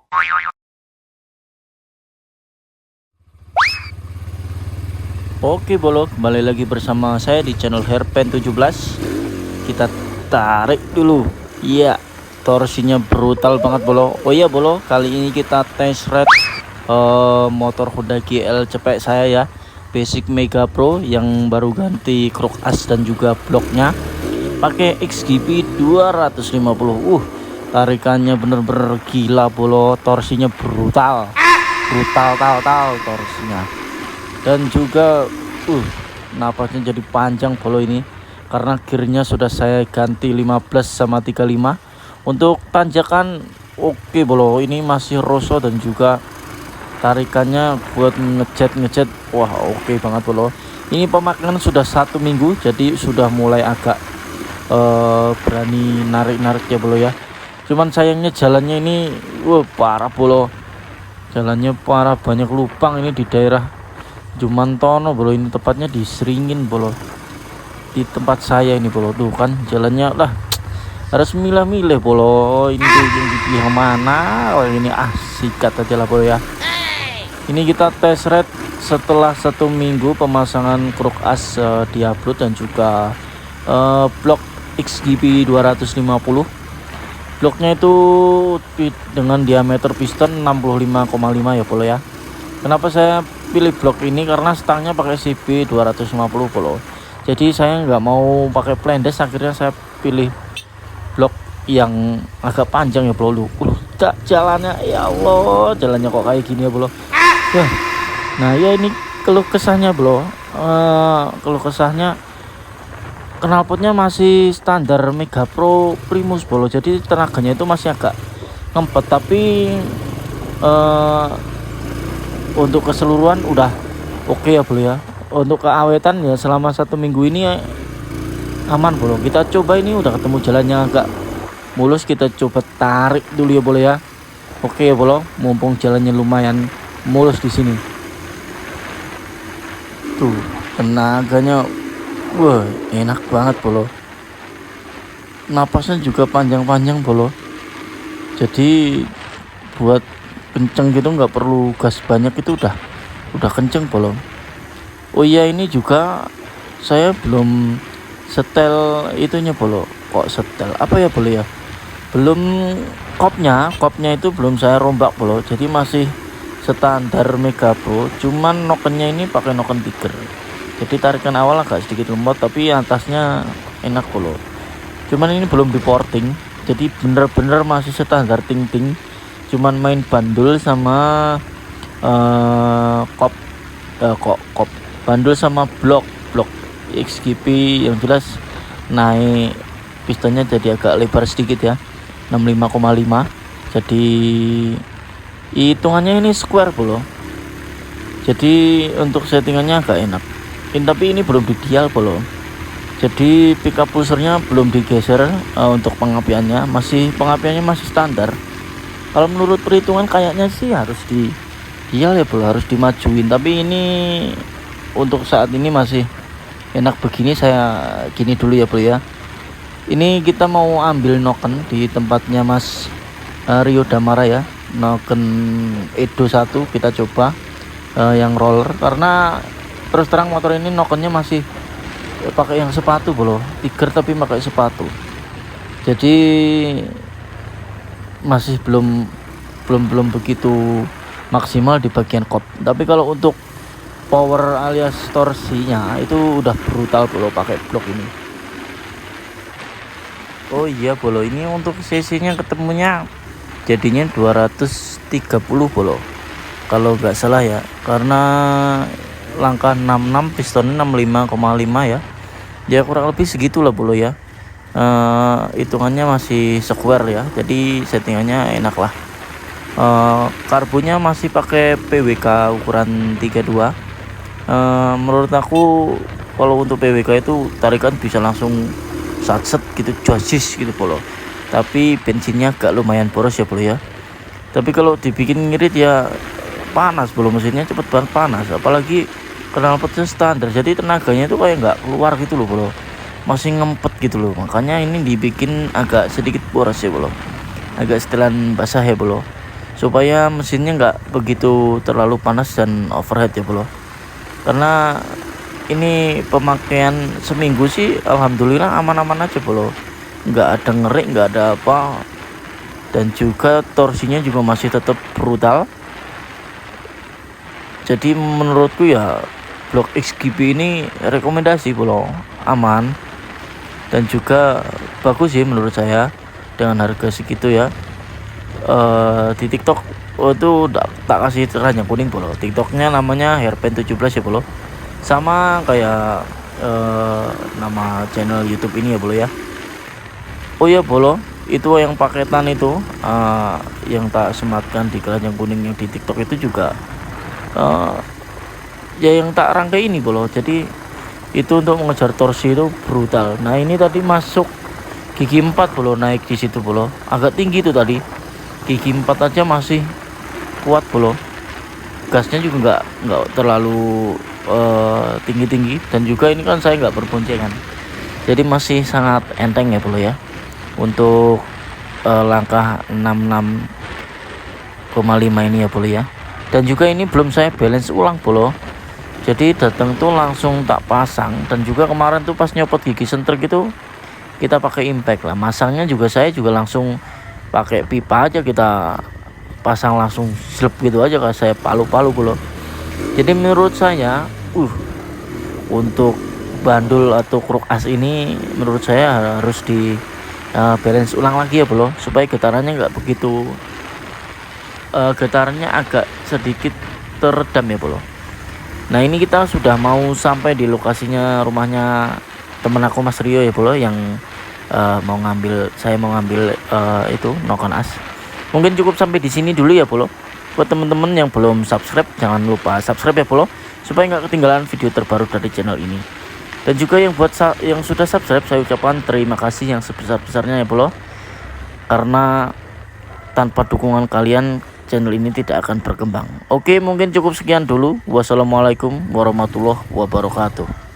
Oke bolo, kembali lagi bersama saya di channel Herpen 17. Kita tarik dulu. Iya, torsinya brutal banget bolo. Oh iya bolo, kali ini kita test ride motor Honda GL cepek saya ya, Basic Mega Pro yang baru ganti kruk as dan juga bloknya, pakai XGP 250. Tarikannya bener-bener gila bolo, torsinya brutal torsinya. Dan juga napasnya jadi panjang bolo ini, karena gearnya sudah saya ganti 15 sama 35. Untuk tanjakan oke bolo, ini masih roso dan juga tarikannya buat ngejet wah oke banget bolo. Ini pemakaian sudah 1 minggu, jadi sudah mulai agak berani narik ya bolo ya. Cuman sayangnya jalannya ini parah bolo, jalannya parah, banyak lubang ini di daerah Jumantono bolo, ini tepatnya di Seringin bolo, di tempat saya ini bolo. Tuh kan jalannya lah harus milah-milih bolo, ini tuh yang dipilih mana. Oh ini sikat aja lah bolo ya. Ini kita tes ride setelah 1 minggu pemasangan kruk as diupload dan juga blok XGP 250. Bloknya itu dengan diameter piston 65,5 ya bolo ya. Kenapa saya pilih blok ini? Karena stangnya pakai CB 250 bolo. Jadi saya nggak mau pakai plendes, akhirnya saya pilih blok yang agak panjang ya bolo. Jalannya ya Allah, jalannya kok kayak gini ya bolo. Nah ya ini keluh kesahnya bolo. Keluh kesahnya knalpotnya masih standar Mega Pro Primus bolo. Jadi tenaganya itu masih agak ngempet, tapi untuk keseluruhan udah oke ya bro ya. Untuk keawetan ya selama 1 minggu ini aman bro. Kita coba, ini udah ketemu jalannya agak mulus, kita coba tarik dulu ya bro ya. Oke ya bro, mumpung jalannya lumayan mulus di sini. Tuh tenaganya enak banget bro. Napasnya juga panjang-panjang bro. Jadi buat kenceng gitu, nggak perlu gas banyak, itu udah kenceng bolong. Oh iya, ini juga saya belum setel itunya bolo. Kok setel apa ya bolo ya, belum kopnya itu belum saya rombak bolo. Jadi masih standar Mega Pro, cuman nokennya ini pakai noken tiger. Jadi tarikan awal agak sedikit lemot, tapi atasnya enak bolo. Cuman ini belum di porting, jadi bener-bener masih standar ting-ting. Cuman main bandul sama kop bandul sama blok XGP yang jelas naik pistonnya jadi agak lebar sedikit ya, 65,5. jadi hitungannya ini square bolo. Jadi untuk settingannya agak enak ini, tapi ini belum didial bolo. Jadi pickup pulsernya belum digeser. Untuk pengapiannya masih standar. Kalau menurut perhitungan kayaknya sih harus didial ya bro, harus dimajuin. Tapi ini untuk saat ini masih enak begini, saya gini dulu ya bro ya. Ini kita mau ambil noken di tempatnya Mas Rio Damara ya, noken Edo 1 kita coba yang roller. Karena terus terang motor ini nokennya masih pakai yang sepatu bro, tiger tapi pakai sepatu. Jadi masih belum begitu maksimal di bagian kop. Tapi kalau untuk power alias torsinya itu udah brutal bolo pakai blok ini. Oh iya bolo, ini untuk cc-nya ketemunya jadinya 230 bolo kalau nggak salah ya, karena langkah 66 pistonnya 65,5 ya kurang lebih segitulah bolo ya. Hitungannya masih square ya, jadi settingannya enak lah. Karbunya masih pakai PWK ukuran 32. Menurut aku kalau untuk PWK itu tarikan bisa langsung satset gitu, josis gitu bolo. Tapi bensinnya agak lumayan boros ya bolo ya. Tapi kalau dibikin ngirit ya panas bolo, mesinnya cepet banget panas. Apalagi knalpotnya standar, jadi tenaganya itu kayak nggak keluar gitu loh bolo, masih ngempet gitu loh. Makanya ini dibikin agak sedikit boros ya bolo, agak setelan basah ya bolo. supaya mesinnya nggak begitu terlalu panas dan overheat ya bro. Karena ini pemakaian seminggu sih alhamdulillah aman-aman aja bro, nggak ada ngerik, nggak ada apa, dan juga torsinya juga masih tetap brutal. Jadi menurutku ya blok XGB ini rekomendasi bro, aman dan juga bagus sih menurut saya dengan harga segitu ya. Di TikTok itu tak kasih ranjang kuning bro, TikToknya namanya Hairpan 17 ya bro, sama kayak nama channel YouTube ini ya bro ya. Oh ya bro, itu yang paketan itu yang tak sematkan di keranjang kuning yang di TikTok itu juga ya yang tak rangkai ini bro. Jadi itu untuk mengejar torsi itu brutal. Nah ini tadi masuk gigi 4 bro, naik di situ bro, agak tinggi itu tadi, gigi 4 aja masih kuat bro. Gasnya juga nggak terlalu tinggi-tinggi, dan juga ini kan saya nggak berboncengan, jadi masih sangat enteng ya bro ya untuk langkah 66,5 ini ya bro ya. Dan juga ini belum saya balance ulang bro, jadi datang tuh langsung tak pasang. Dan juga kemarin tuh pas nyopot gigi sentrik gitu kita pakai impact lah, masangnya juga saya juga langsung pakai pipa aja, kita pasang langsung slep gitu aja, kayak saya palu-palu bro. Jadi menurut saya untuk bandul atau kruk as ini menurut saya harus di balance ulang lagi ya bro, supaya getarannya nggak begitu getarannya agak sedikit teredam ya bro. Nah ini kita sudah mau sampai di lokasinya rumahnya temen aku Mas Rio ya bro, yang saya mau ngambil itu noken as. Mungkin cukup sampai di sini dulu ya bro. Buat temen-temen yang belum subscribe, jangan lupa subscribe ya bro, supaya nggak ketinggalan video terbaru dari channel ini. Dan juga yang yang sudah subscribe, saya ucapkan terima kasih yang sebesar-besarnya ya bro, karena tanpa dukungan kalian channel ini tidak akan berkembang. Oke, mungkin cukup sekian dulu. Wassalamualaikum warahmatullahi wabarakatuh.